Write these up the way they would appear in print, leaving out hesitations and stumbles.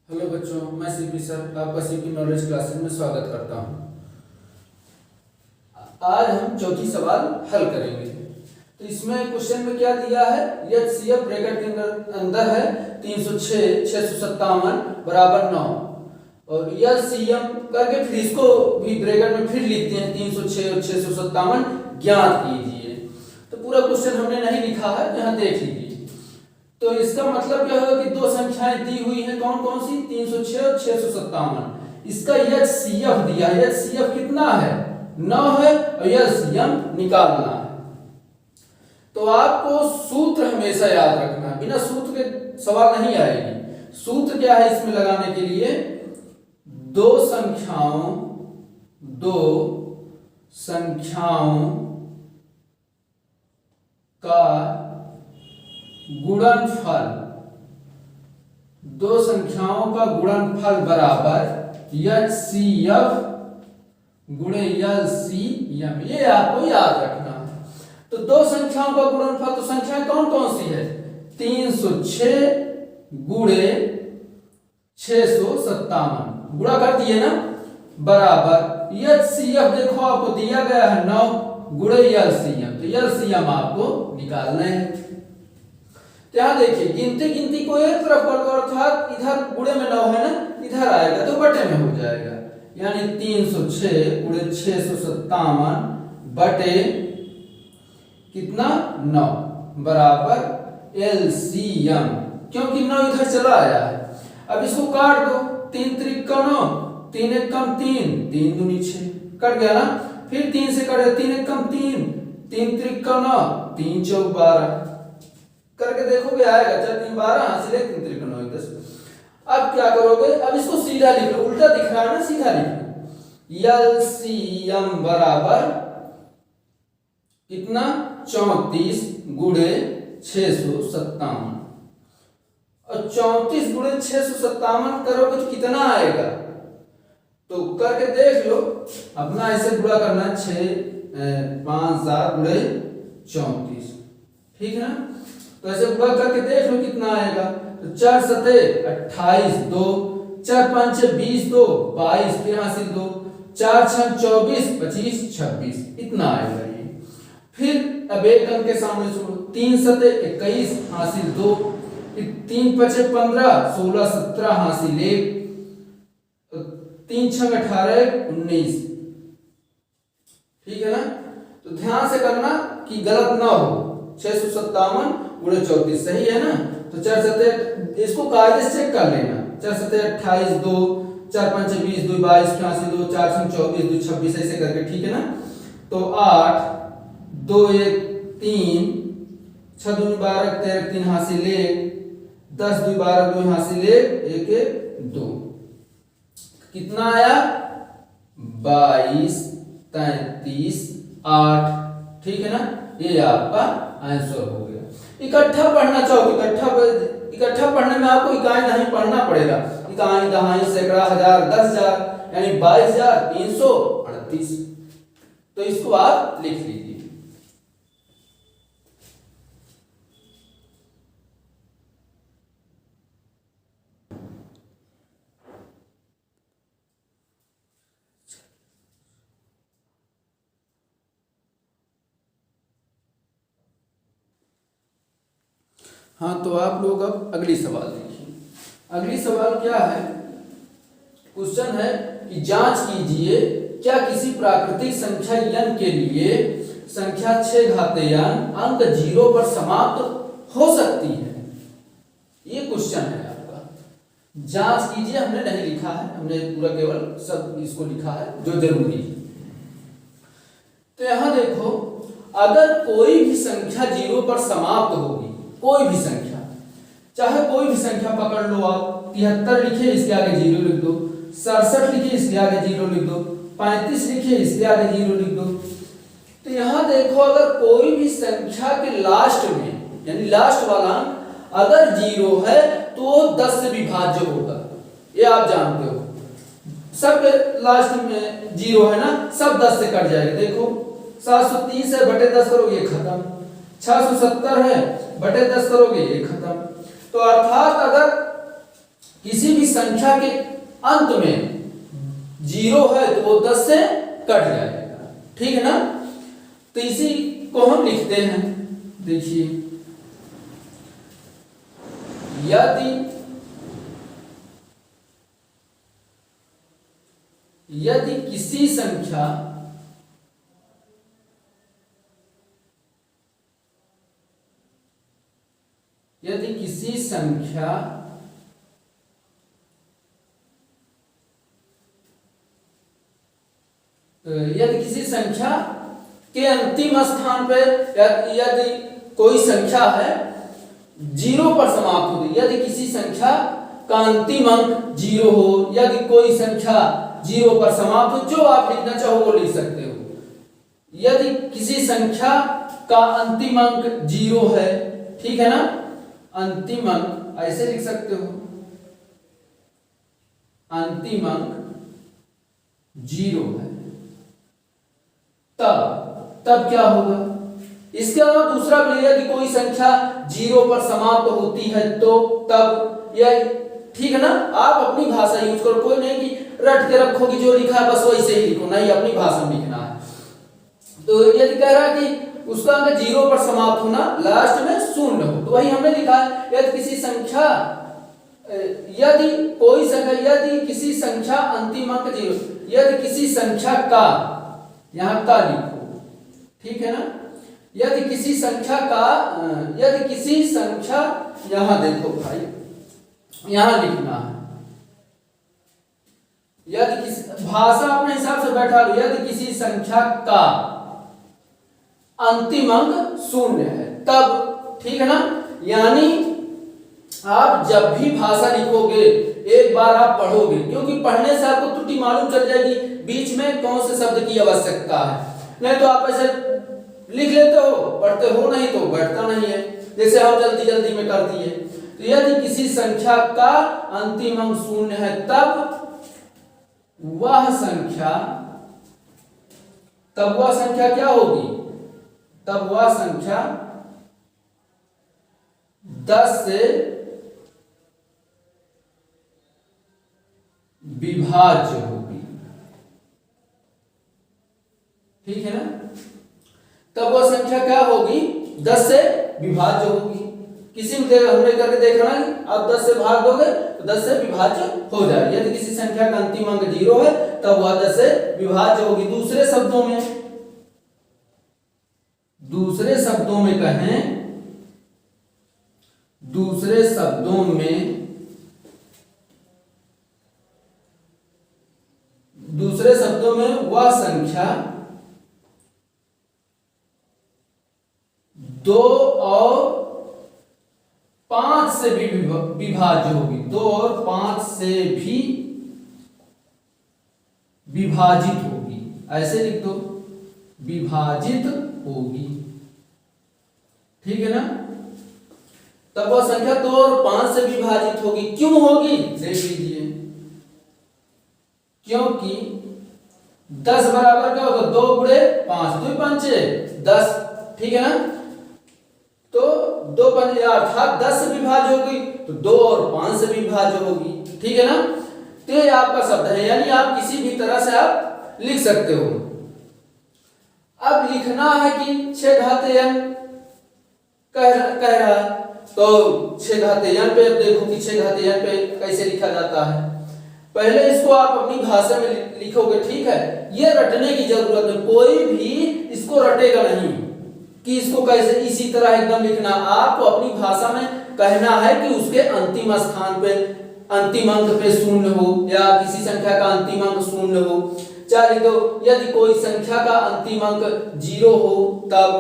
Hello बच्चों, मैं CP sir आपका सीपी नॉलेज क्लासेस में स्वागत करता हूं। आज हम चौथी सवाल हल करेंगे। तो इसमें क्वेश्चन में क्या दिया है, एचसीएफ ब्रैकेट के अंदर है 306 657 बराबर 9 और एलसीएम करके फिर इसको भी ब्रैकेट में फिर लिखते हैं 306 और 657 ज्ञात कीजिए। तो पूरा क्वेश्चन हमने नहीं लिखा है, यहाँ देख लीजिए। तो इसका मतलब क्या होगा कि दो संख्याएं दी हुई हैं, कौन कौन सी, 306 और 657। इसका एचसीएफ दिया है, एचसीएफ कितना है, 9 है और एलसीएम निकालना है। तो आपको सूत्र हमेशा याद रखना है, बिना सूत्र के सवाल नहीं आएगी। सूत्र क्या है इसमें लगाने के लिए, दो संख्याओं का गुणनफल, दो संख्याओं का गुणनफल बराबर एचसीएफ गुणे एलसीएम, ये आपको याद रखना है। तो दो संख्याओं का गुणनफल, तो संख्याएं कौन कौन सी है, 306 गुणे 657 गुणा कर दिए ना, बराबर एचसीएफ देखो आपको दिया गया है 9 गुणे एलसीएम, तो एलसीएम आपको निकालना है। यहाँ देखिए गिनती को एक तरफ कर दो, अर्थात इधर गुणे में 9 है ना, इधर आएगा तो बटे में हो जाएगा, यानी 306 गुणे 657 बटे कितना 9 बराबर एलसीएम, क्योंकि 9 इधर चला आया है। अब इसको काट दो, 3 त्रिक 9, 3 एक कम 3, 3 दूनी 6, कट गया ना। फिर 3 से कटे 3 एक कम 3, 3 त्रिक 9, 3 चौक 12 करके देखोगे आएगा, 4 3 12 हासिल है 3 त्रिक 9 10। अब क्या करोगे, अब इसको सीधा लिख लो, उल्टा दिख रहा है ना, सीधा लिख लो। एलसीएम बराबर कितना 34 गुणे 657, और 34 गुणे 657 करोगे तो कितना आएगा, तो करके देख लो। अपना ऐसे गुणा करना है, 6 5 7 गुणे 34, ठीक है ना। तो ऐसे गुणा करके देख लो कितना आएगा, तो 4 सते 28 2, 4 5 20 2 22, फिर हासिल 2, 4 6 24 25 26, इतना आएगा ये। फिर अब एक अंक के सामने छोड़ो, 3 सते 21 हासिल 2, फिर 3 5 15 16 17 हासिल 1, 3 6 18 19, ठीक है ना। तो ध्यान से करना कि गलत ना हो, 657 गुणे 34 सही है ना। तो 4 सते, इसको कायदे से चेक कर लेना, 4 सते 28 2, 4 5 20 2 22 85 2, 4 6 24 2 26, ऐसे करके, ठीक है ना। तो 8 2 1 3, 6 2 12 13 3 हासिल 1, 10 2 12 2 हासिल 1 1 1 2, कितना आया 22 33 8, ठीक है ना। ये आपका आंसर हो गया। इकट्ठा पढ़ना चाहो, इकट्ठा पढ़ने में आपको इकाई नहीं पढ़ना पड़ेगा, इकाई दहाई सैकड़ा हजार 10,000 यानी 22,338, तो इसको आप लिख लीजिए। हाँ, तो आप लोग अब अगली सवाल देखिए। अगली सवाल क्या है, क्वेश्चन है कि जांच कीजिए क्या किसी प्राकृतिक संख्या n के लिए संख्या 6 घातीय अंक 0 पर समाप्त हो सकती है। ये क्वेश्चन है आपका, जांच कीजिए हमने नहीं लिखा है, हमने पूरा केवल सब इसको लिखा है जो जरूरी है। तो यहां देखो, अगर कोई भी संख्या 0 पर समाप्त होगी, कोई भी संख्या, चाहे कोई भी संख्या पकड़ लो आप, 73 लिखे इसके आगे 0 लिख दो, 67 लिखे इसके आगे 0 लिख दो, 35 लिखे इसके आगे 0 लिख दो। तो यहां देखो, अगर कोई भी संख्या के लास्ट में, यानी लास्ट वाला अंक अगर 0 है तो 10 से विभाज्य होगा, ये आप जानते हो। सब लास्ट में 0 है ना, सब 10 से कट जाएगा। देखो 730 है, बटे 10 करोगे ये खत्म, 670 है बटे 10 करोगे ये खत्म। तो अर्थात अगर किसी भी संख्या के अंत में 0 है तो वो 10 से कट जाएगा, ठीक है ना। तो इसी को हम लिखते हैं, देखिए यदि किसी संख्या यदि किसी संख्या के अंतिम स्थान पे यदि कोई संख्या है 0 पर समाप्त होती, यदि किसी संख्या का अंतिम अंक 0 हो, यदि कोई संख्या 0 पर समाप्त हो, जो आप लिखना चाहो वो लिख सकते हो। यदि किसी संख्या का अंतिम अंक 0 है, ठीक है ना, अंतिम अंक ऐसे लिख सकते हो, अंतिम अंक 0 है, तब क्या होगा। इसके अलावा दूसरा भी, यदि कोई संख्या 0 पर समाप्त होती है तो तब, यह ठीक है ना। आप अपनी भाषा यूज करो, कोई नहीं कि रट के रखो कि जो लिखा है बस वैसे ही लिखो, नहीं, अपनी भाषा में लिखना है। तो यदि कह रहा है कि उसका अंक 0 पर समाप्त होना, लास्ट में 0 हो, तो वही हमने लिखा है। यदि किसी संख्या यदि किसी संख्या अंतिम अंक 0, यदि किसी संख्या का, यहां का लिखो, ठीक है ना, यदि किसी संख्या यहां देखो भाई, यहां लिखना है, यदि किसी, भाषा अपने हिसाब से बैठा लो, यदि किसी संख्या का अंतिम अंक 0 है तब, ठीक है ना। यानी आप जब भी भाषा लिखोगे एक बार आप पढ़ोगे, क्योंकि पढ़ने से आपको त्रुटि मालूम चल जाएगी बीच में कौन से शब्द की आवश्यकता है। नहीं तो आप ऐसे लिख लेते हो, पढ़ते हो नहीं तो बैठता नहीं है, जैसे हम जल्दी जल्दी में कर दिए। तो यदि किसी संख्या का अंतिम अंक 0 है तब वह संख्या क्या होगी, तब वह संख्या 10 से विभाज्य होगी, ठीक है ना। तब वह संख्या क्या होगी, 10 से विभाज्य होगी। किसी में हमने करके देखना है, आप 10 से भाग दोगे तो 10 से विभाज्य हो जाए। यदि किसी संख्या का अंतिम अंक 0 है तब वह 10 से विभाज्य होगी। दूसरे शब्दों में कहें, दूसरे शब्दों में वह संख्या 2 और 5 से भी विभाज्य होगी, 2 और 5 से भी विभाजित होगी, ऐसे लिख दो, विभाजित होगी, ठीक है ना। तब वह संख्या 2 और 5 से विभाजित होगी। क्यों होगी, देख लीजिए, क्योंकि 10 बराबर क्या होगा, 2 गुणे 5, 2 पंचे 10, ठीक है ना। तो 2 पंचे अर्थात 10 से विभाज्य होगी, तो 2 और 5 से विभाज्य होगी, ठीक है ना। तो ये आपका शब्द है, यानी आप किसी भी तरह से आप लिख सकते हो। अब लिखना है कि 6 घाते n कह रहा है, तो 6 घाते n पे अब देखो कि 6 घाते n पे कैसे लिखा जाता है। पहले इसको आप अपनी भाषा में लिखोगे, ठीक है। ये रटने की जरूरत है, कोई भी इसको रटेगा नहीं कि इसको कैसे इसी तरह एकदम लिखना। आपको अपनी भाषा में कहना है कि उसके अंतिम स्थान पे अंतिम अंक पे 0 हो, या किसी संख्या का अंतिम अंक 0 हो। चाहे तो यदि कोई संख्या का अंतिम अंक 0 हो तब,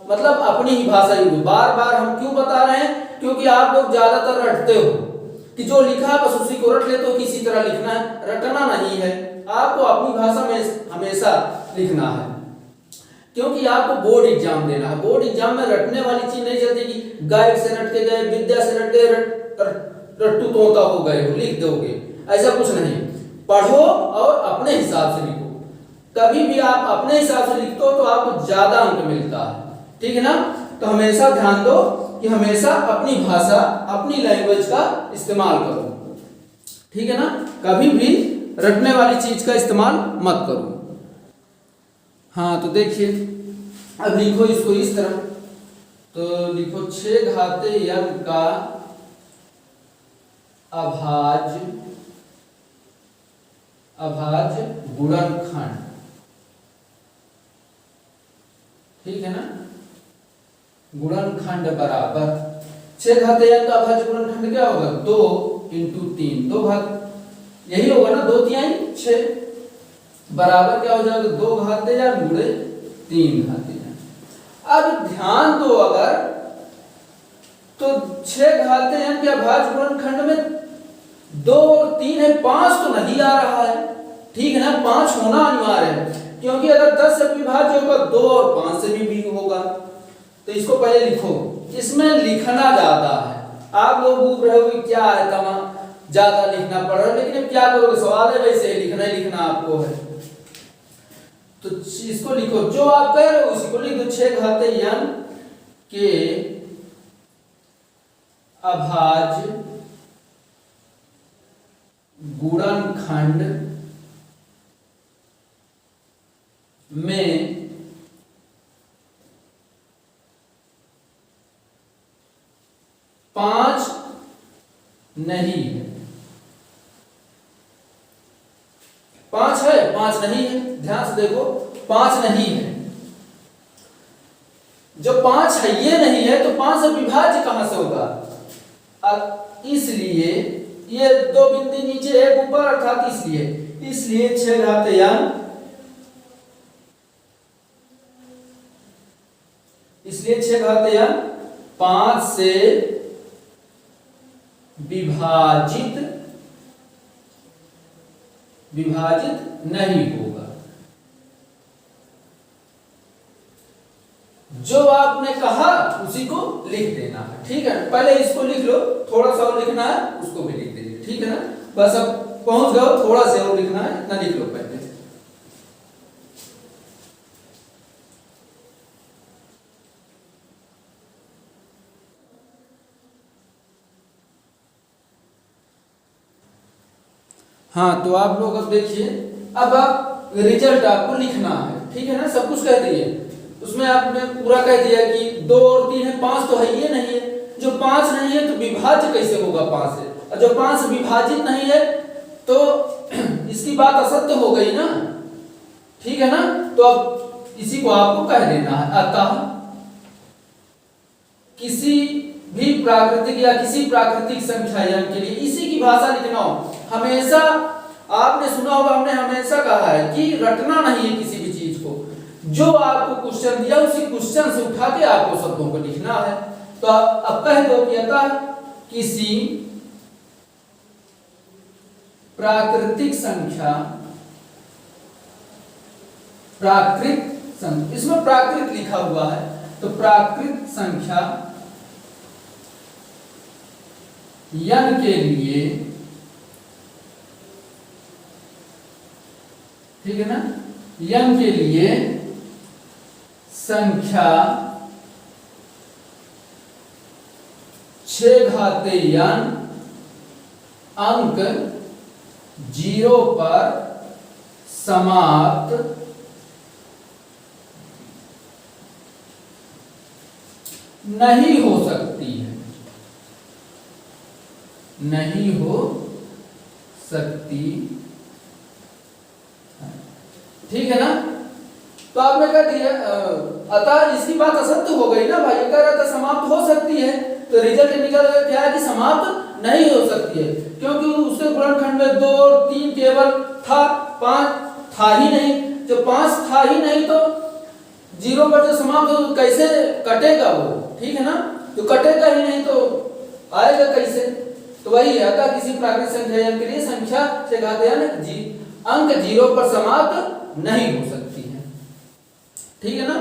मतलब अपनी ही भाषा यूज। बार बार हम क्यों बता रहे हैं, क्योंकि आप लोग ज्यादातर रटते हो कि जो लिखा है बस उसी को रट लेते हो, किसी तरह लिखना है, रटना नहीं है। आपको अपनी भाषा में हमेशा लिखना है, क्योंकि आपको बोर्ड एग्जाम देना है। बोर्ड एग्जाम में रटने वाली चीज नहीं चलती कि गाइड से रट के गए, विद्या से रट गए, रट्टू तोता हो गए हो, लिख दोगे, ऐसा कुछ नहीं। पढ़ो और अपने हिसाब से लिखो। कभी भी आप अपने हिसाब से लिखते हो तो आपको ज्यादा अंक मिलता है, ठीक है ना। तो हमेशा ध्यान दो कि हमेशा अपनी भाषा, अपनी लैंग्वेज का इस्तेमाल करो। ठीक है ना, कभी भी रटने वाली चीज का इस्तेमाल मत करो। हाँ तो देखिए अब लिखो इसको इस तरह, तो लिखो 6 घाते n का अभाज्य गुणनखंड, ठीक है ना, गुणनखंड बराबर 6 घाते n का अभाज्य गुणनखंड क्या होगा 2 × 3, 2 घात यही होगा ना, 2 तिहाई 6 बराबर क्या हो जाएगा 2 घाते n गुणे 3 घाते n। अब ध्यान दो अगर तो 6 घाते n के अभाज्य गुणनखंड में 2 और 3 है, 5 तो नहीं आ रहा है, ठीक है ना, 5 होना अनिवार्य है क्योंकि अगर 10 से विभाज्य होगा 2 और 5 से भी होगा। तो इसको पहले लिखो, इसमें लिखना ज्यादा है, आप लोग पूछ रहे हो कि क्या है तमाम ज्यादा लिखना पड़ रहा है, लेकिन अब क्या करोगे, सवाल है वैसे लिखना ही लिखना आपको है। तो इसको लिखो, जो आप कह रहे हो उसी को लिख दो, 6 घाते n के अभाज्य गुणनखंड में 5 नहीं है, 5 है 5 नहीं है, ध्यान से देखो 5 नहीं है, जो 5 है ये नहीं है तो 5 से विभाज्य कहां से होगा, इसलिए ये 2 बिंदु नीचे 1 ऊपर अर्थात इसलिए 6 घाते n, इसलिए 6 घाते n 5 से विभाजित नहीं होगा। जो आपने कहा उसी को लिख देना है, ठीक है, पहले इसको लिख लो, थोड़ा सा और लिखना है उसको भी लिख दीजिए, ठीक है ना, बस अब पहुंच गए, थोड़ा सा और लिखना है, इतना लिख लो पहले। हाँ तो आप लोग अब देखिए, अब आप रिजल्ट आपको लिखना है, ठीक है ना, सब कुछ कह दिए, उसमें आपने पूरा कह दिया कि 2 और 3 है, 5 तो है ये नहीं है, जो 5 नहीं है तो विभाज्य कैसे होगा 5 से, और जो 5 से विभाजित नहीं है तो इसकी बात असत्य हो गई ना, ठीक है ना। तो अब इसी को आपको कह देना है, अतः किसी भी प्राकृतिक या किसी प्राकृतिक संख्या n के लिए इसी की भाषा लिखना हो। हमेशा आपने सुना होगा, हमने हमेशा कहा है कि रटना नहीं है किसी भी चीज को, जो आपको क्वेश्चन दिया उसी क्वेश्चन से उठा के आपको शब्दों को लिखना है। तो अब कह दो कि अतः किसी प्राकृतिक संख्या, इसमें प्राकृत लिखा हुआ है, तो प्राकृत संख्या n के लिए, ठीक है ना, n के लिए संख्या 6 घाते n अंक 0 पर समाप्त नहीं हो सकती है, नहीं हो सकती, ठीक है ना। तो आपने कह दिया, अतः इसकी बात असत्य हो गई ना भाई, कह रहा था समाप्त हो सकती है, तो रिजल्ट निकल क्या है कि समाप्त नहीं हो सकती है, क्योंकि उसके गुणनखंड में 2 और 3 केवल था, 5 था ही नहीं, जो 5 था ही नहीं तो 0 पर जो समाप्त हो कैसे कटेगा वो, ठीक है ना, तो कटेगा ही नहीं तो आएगा कैसे। तो वही है, अतः किसी प्राकृतिक संख्या n के लिए संख्या 6 घाते n अंक 0 पर समाप्त नहीं हो सकती है, ठीक है ना।